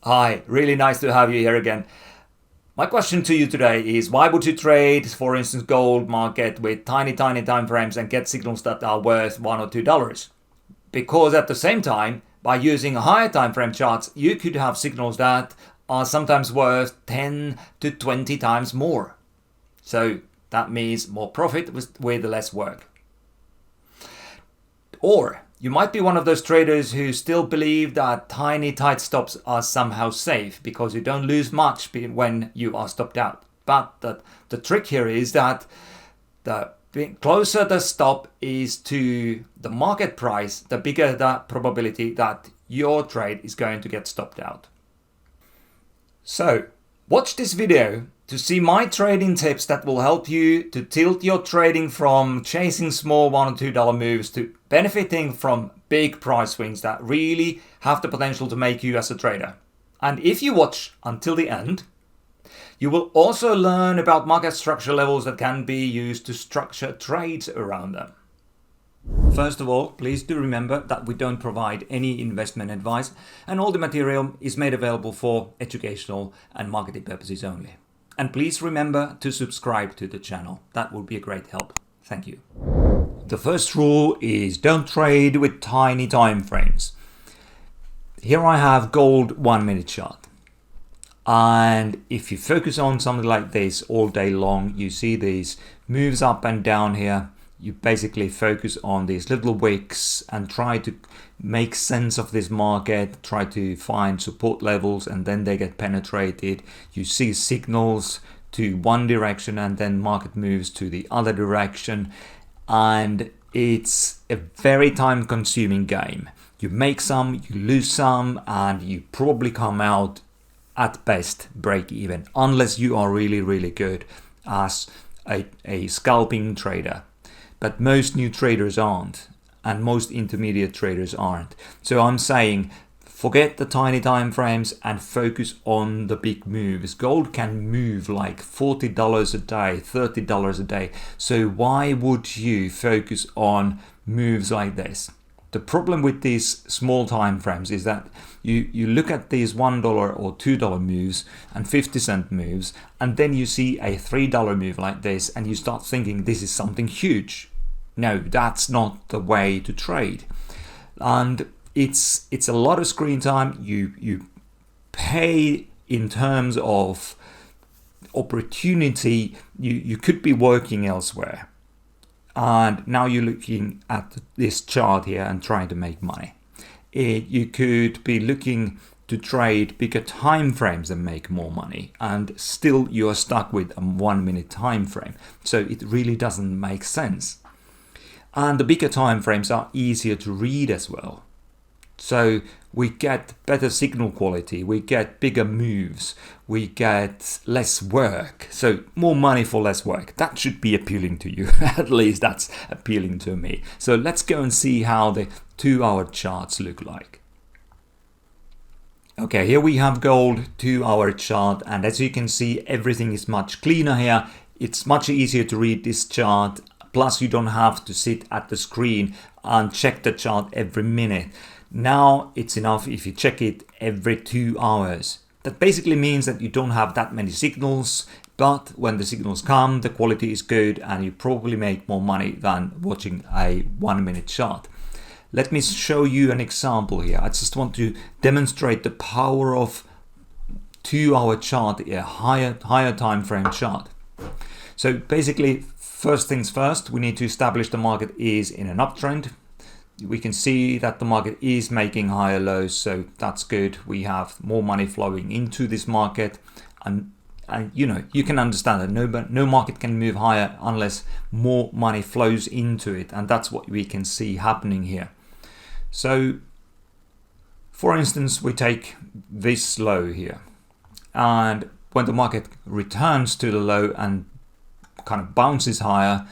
Hi, really nice to have you here again. My question to you today is, why would you trade, for instance, gold market with tiny time frames and get signals that are worth $1 or $2? Because at the same time, by using higher time frame charts, you could have signals that are sometimes worth 10 to 20 times more. So that means more profit with less work. Or you might be one of those traders who still believe that tiny tight stops are somehow safe because you don't lose much when you are stopped out. But the trick here is that the closer the stop is to the market price, the bigger the probability that your trade is going to get stopped out. So watch this video to see my trading tips that will help you to tilt your trading from chasing small $1 or $2 moves to benefiting from big price swings that really have the potential to make you as a trader. And if you watch until the end, you will also learn about market structure levels that can be used to structure trades around them. First of all, please do remember that we don't provide any investment advice, and all the material is made available for educational and marketing purposes only. And please remember to subscribe to the channel. That would be a great help. Thank you. The first rule is don't trade with tiny time frames. Here I have gold 1 minute chart. And if you focus on something like this all day long, you see these moves up and down here. You basically focus on these little wicks and try to make sense of this market, try to find support levels, and then they get penetrated. You see signals to one direction and then market moves to the other direction. And it's a very time consuming game. You make some, you lose some, and you probably come out at best break even, unless you are really good as a scalping trader. But most new traders aren't, and most intermediate traders aren't. So I'm saying forget the tiny time frames and focus on the big moves. Gold can move like $40 a day, $30 a day. So why would you focus on moves like this? The problem with these small time frames is that you look at these $1 or $2 moves and 50-cent moves, and then you see a $3 move like this and you start thinking this is something huge. No, that's not the way to trade. And it's a lot of screen time. You pay in terms of opportunity. You could be working elsewhere. And now you're looking at this chart here and trying to make money. You could be looking to trade bigger time frames and make more money, and still you are stuck with a 1 minute time frame. So it really doesn't make sense. And the bigger time frames are easier to read as well. So we get better signal quality, we get bigger moves, we get less work. So more money for less work. That should be appealing to you. At least that's appealing to me. So let's go and see how the 2-hour charts look like. Okay, here we have gold 2-hour chart, and as you can see, everything is much cleaner here. It's much easier to read this chart. Plus you don't have to sit at the screen and check the chart every minute. Now it's enough if you check it every 2 hours. That basically means that you don't have that many signals, but when the signals come, the quality is good and you probably make more money than watching a 1 minute chart. Let me show you an example here. I just want to demonstrate the power of 2-hour chart, a higher time frame chart. So basically, first things first, we need to establish the market is in an uptrend. We can see that the market is making higher lows, so that's good. We have more money flowing into this market, and you know, you can understand that no market can move higher unless more money flows into it, and that's what we can see happening here. So for instance, we take this low here, and when the market returns to the low and kind of bounces higher,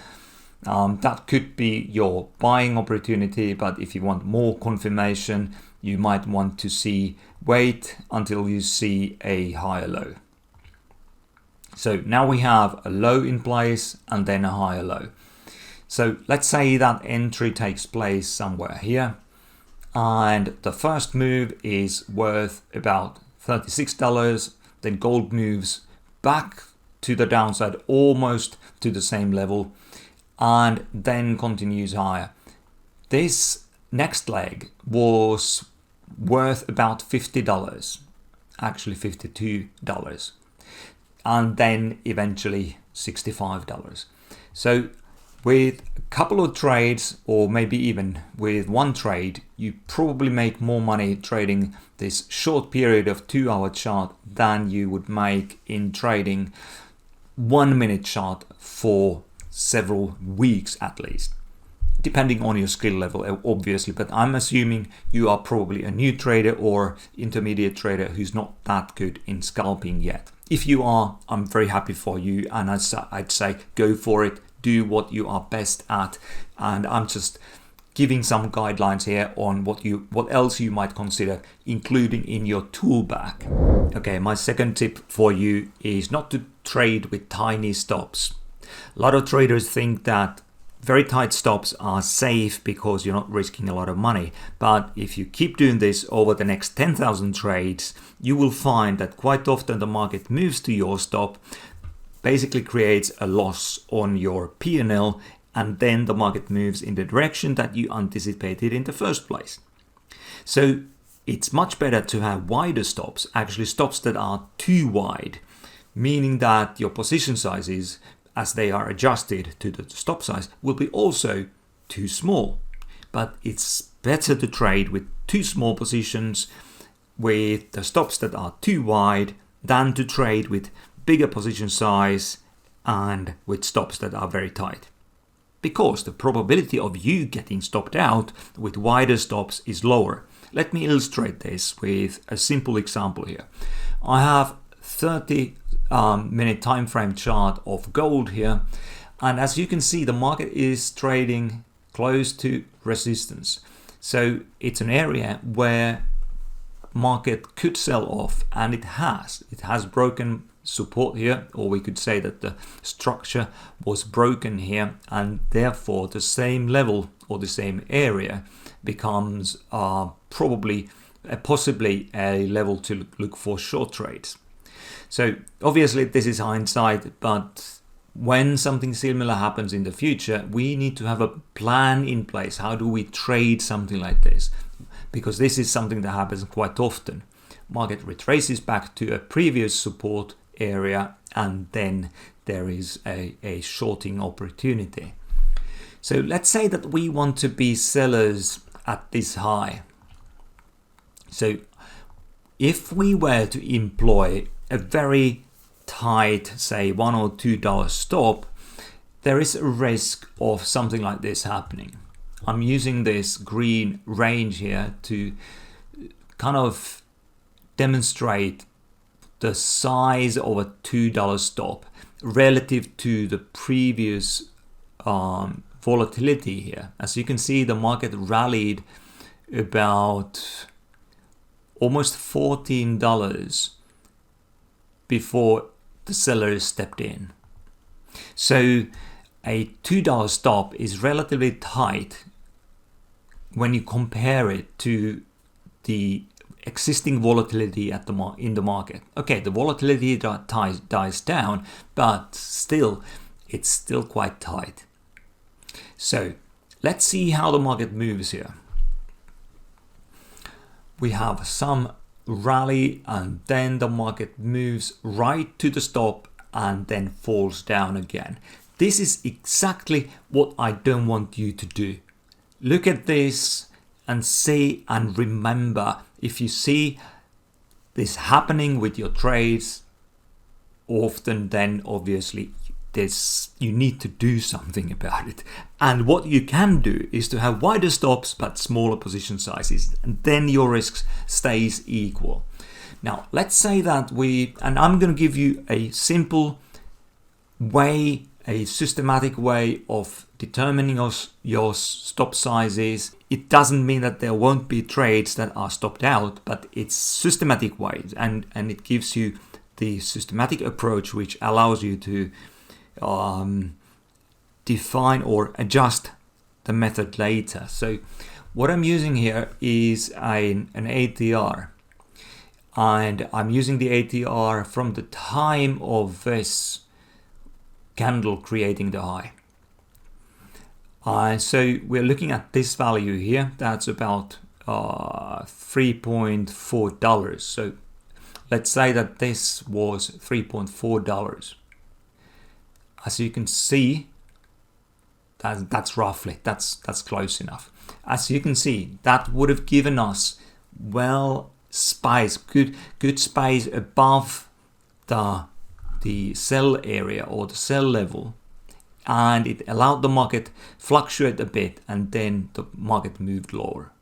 that could be your buying opportunity. But if you want more confirmation, you might want to wait until you see a higher low. So now we have a low in place and then a higher low. So let's say that entry takes place somewhere here, and the first move is worth about $36, then gold moves back to the downside almost to the same level and then continues higher. This next leg was worth about $50, actually $52, and then eventually $65. So with a couple of trades, or maybe even with one trade, you probably make more money trading this short period of 2-hour chart than you would make in trading 1 minute chart for several weeks at least, depending on your skill level, obviously. But I'm assuming you are probably a new trader or intermediate trader who's not that good in scalping yet. If you are, I'm very happy for you, and I'd say go for it. Do what you are best at, and I'm just giving some guidelines here on what else you might consider including in your tool bag. Okay, my second tip for you is not to trade with tiny stops. A lot of traders think that very tight stops are safe because you're not risking a lot of money. But if you keep doing this over the next 10,000 trades, you will find that quite often the market moves to your stop, basically creates a loss on your P&L, and then the market moves in the direction that you anticipated in the first place. So it's much better to have wider stops, actually stops that are too wide, meaning that your position sizes, as they are adjusted to the stop size, will be also too small. But it's better to trade with too small positions with the stops that are too wide than to trade with bigger position size and with stops that are very tight, because the probability of you getting stopped out with wider stops is lower. Let me illustrate this with a simple example here. I have 30-minute time frame chart of gold here, and as you can see, the market is trading close to resistance. So it's an area where market could sell off, and it has broken support here, or we could say that the structure was broken here, and therefore the same level or the same area becomes possibly a level to look for short trades. So obviously this is hindsight, but when something similar happens in the future, we need to have a plan in place. How do we trade something like this? Because this is something that happens quite often. Market retraces back to a previous support area, and then there is a shorting opportunity. So let's say that we want to be sellers at this high. So if we were to employ a very tight, say $1 or $2 stop, there is a risk of something like this happening. I'm using this green range here to kind of demonstrate the size of a $2 stop relative to the previous volatility here. As you can see, the market rallied about almost $14 before the sellers stepped in. So a $2 stop is relatively tight when you compare it to the existing volatility in the market. Okay, the volatility dies down, but still, it's still quite tight. So let's see how the market moves here. We have some rally, and then the market moves right to the stop and then falls down again. This is exactly what I don't want you to do. Look at this and see and remember, if you see this happening with your trades often, then obviously you need to do something about it. And what you can do is to have wider stops but smaller position sizes, and then your risks stays equal. Now let's say that and I'm going to give you a simple way, a systematic way of determining your stop sizes. It doesn't mean that there won't be trades that are stopped out, but it's systematic ways, and it gives you the systematic approach which allows you to define or adjust the method later. So what I'm using here is an ATR. and I'm using the ATR from the time of this candle creating the high. So we're looking at this value here. That's about $3.4. So let's say that this was $3.4. As you can see, that's roughly, that's close enough. As you can see, that would have given us good space above the sell area or the sell level, and it allowed the market fluctuate a bit, and then the market moved lower.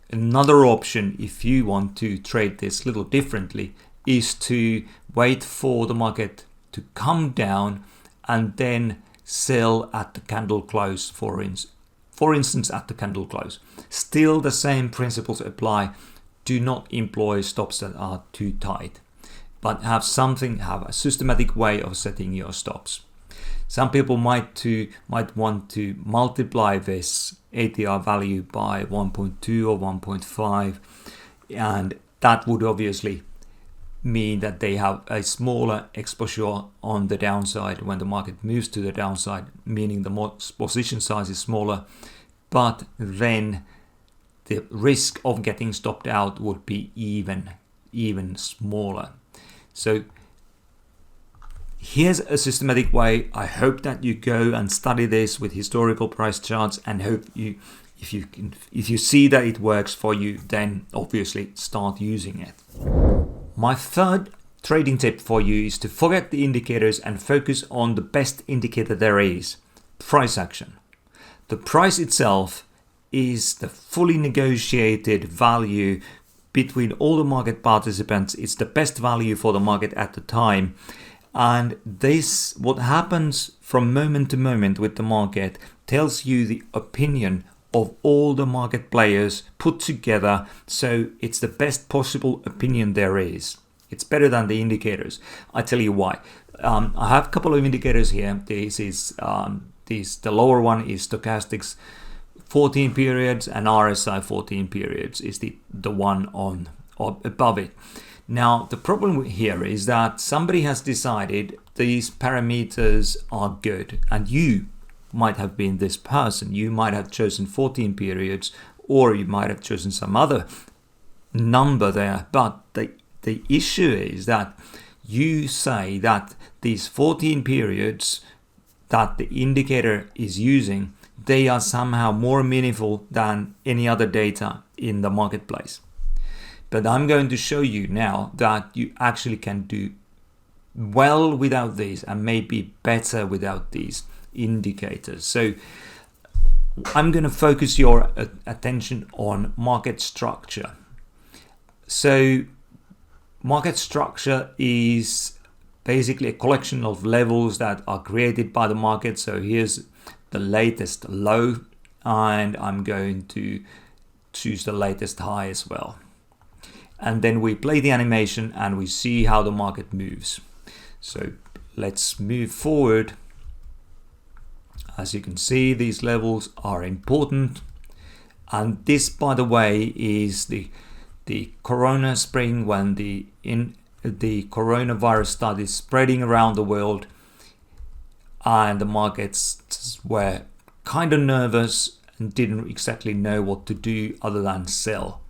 Another option, if you want to trade this a little differently, is to wait for the market to come down and then sell at the candle close, for instance at the candle close. Still the same principles apply. Do not employ stops that are too tight, but have a systematic way of setting your stops. Some people might want to multiply this ATR value by 1.2 or 1.5, and that would obviously mean that they have a smaller exposure on the downside when the market moves to the downside, meaning the position size is smaller, but then the risk of getting stopped out would be even smaller. So here's a systematic way. I hope that you go and study this with historical price charts, and hope if you see that it works for you, then obviously start using it. My third trading tip for you is to forget the indicators and focus on the best indicator there is: price action. The price itself is the fully negotiated value between all the market participants. It's the best value for the market at the time. And this, what happens from moment to moment with the market, tells you the opinion of all the market players put together. So it's the best possible opinion there is. It's better than the indicators. I tell you why. I have a couple of indicators here. The lower one is stochastics 14 periods, and RSI 14 periods is the one on or above it. Now, the problem here is that somebody has decided these parameters are good, and you might have been this person. You might have chosen 14 periods, or you might have chosen some other number there. But the issue is that you say that these 14 periods that the indicator is using, they are somehow more meaningful than any other data in the marketplace. But I'm going to show you now that you actually can do well without these, and maybe better without these indicators. So I'm going to focus your attention on market structure. So market structure is basically a collection of levels that are created by the market. So here's the latest low, and I'm going to choose the latest high as well. And then we play the animation and we see how the market moves. So let's move forward. As you can see, these levels are important. And this, by the way, is the corona spring, when the coronavirus started spreading around the world, and the markets were kind of nervous and didn't exactly know what to do other than sell.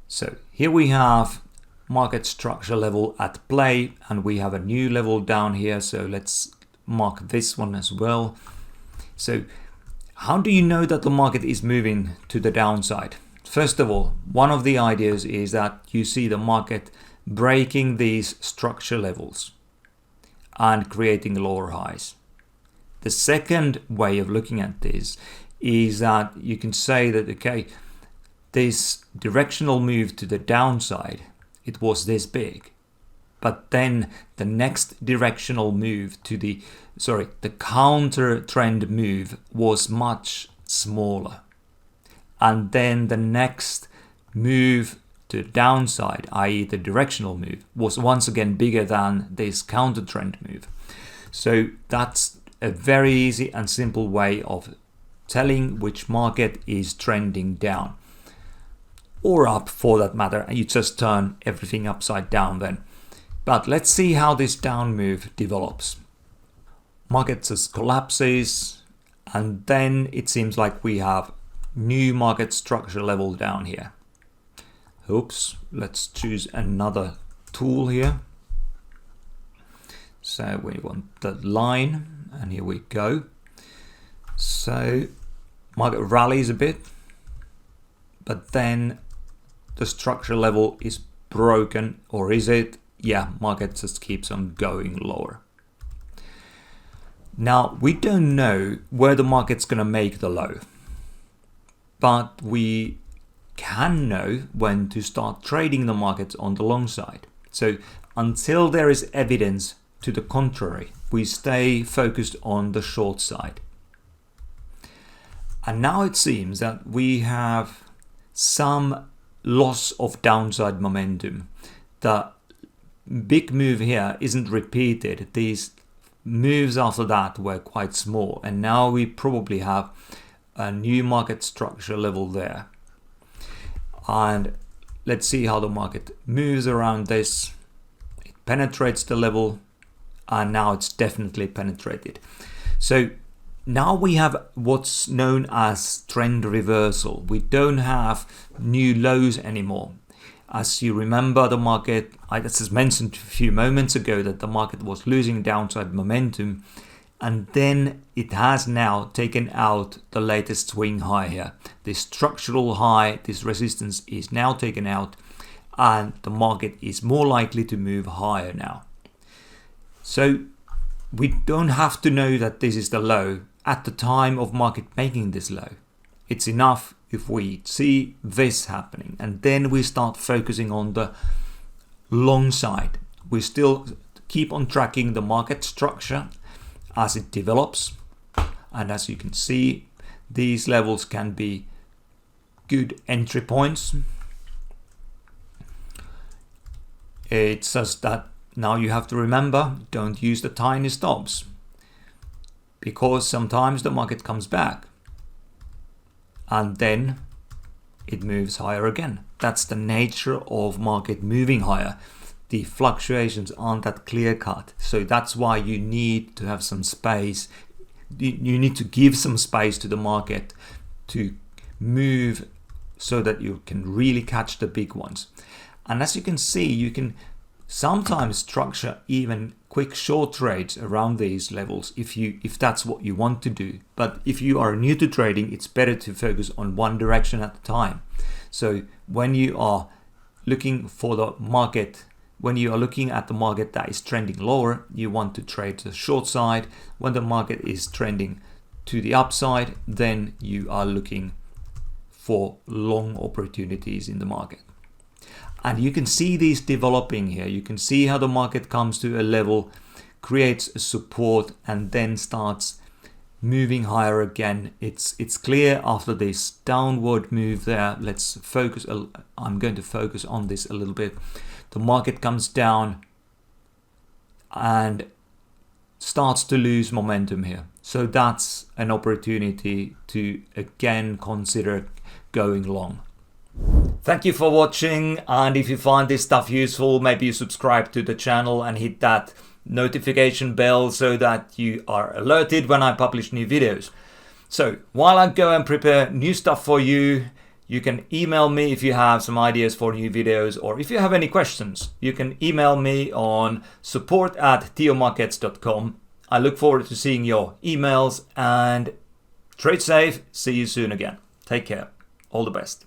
So here we have market structure level at play, and we have a new level down here. So let's mark this one as well. So how do you know that the market is moving to the downside? First of all, one of the ideas is that you see the market breaking these structure levels and creating lower highs. The second way of looking at this is that you can say that, okay, this directional move to the downside, it was this big, but then the next directional move to the counter trend move was much smaller, and then the next move to the downside, i.e. the directional move, was once again bigger than this counter trend move. So that's a very easy and simple way of telling which market is trending down. or up for that matter, and you just turn everything upside down then. But let's see how this down move develops. Market just collapses, and then it seems like we have new market structure level down here. Oops, let's choose another tool here. So we want the line, and here we go. So market rallies a bit, but then the structure level is broken, or is it? Yeah, market just keeps on going lower. Now, we don't know where the market's going to make the low, but we can know when to start trading the market on the long side. So until there is evidence to the contrary, we stay focused on the short side. And now it seems that we have some loss of downside momentum. The big move here isn't repeated. These moves after that were quite small, and now we probably have a new market structure level there. And let's see how the market moves around this. It penetrates the level, and now it's definitely penetrated. So now we have what's known as trend reversal. We don't have new lows anymore. As you remember, the market, I just mentioned a few moments ago that the market was losing downside momentum, and then it has now taken out the latest swing high here. This structural high, this resistance is now taken out, and the market is more likely to move higher now. So we don't have to know that this is the low at the time of market making this low. It's enough if we see this happening, and then we start focusing on the long side. We still keep on tracking the market structure as it develops, and as you can see, these levels can be good entry points. It's just that now you have to remember, don't use the tiny stops, because sometimes the market comes back and then it moves higher again. That's the nature of market moving higher. The fluctuations aren't that clear cut. So that's why you need to have some space. You need to give some space to the market to move so that you can really catch the big ones. And as you can see, you can sometimes structure even quick short trades around these levels if that's what you want to do. But if you are new to trading, it's better to focus on one direction at a time. So when you are looking for the market, when you are looking at the market that is trending lower, you want to trade the short side. When the market is trending to the upside, then you are looking for long opportunities in the market. And you can see these developing here. You can see how the market comes to a level, creates a support, and then starts moving higher again. It's clear after this downward move there. Let's focus. I'm going to focus on this a little bit. The market comes down and starts to lose momentum here. So that's an opportunity to again consider going long. Thank you for watching, and if you find this stuff useful, maybe you subscribe to the channel and hit that notification bell so that you are alerted when I publish new videos. So while I go and prepare new stuff for you, you can email me if you have some ideas for new videos, or if you have any questions, you can email me on support@tiomarkets.com. I look forward to seeing your emails, and trade safe. See you soon again. Take care. All the best.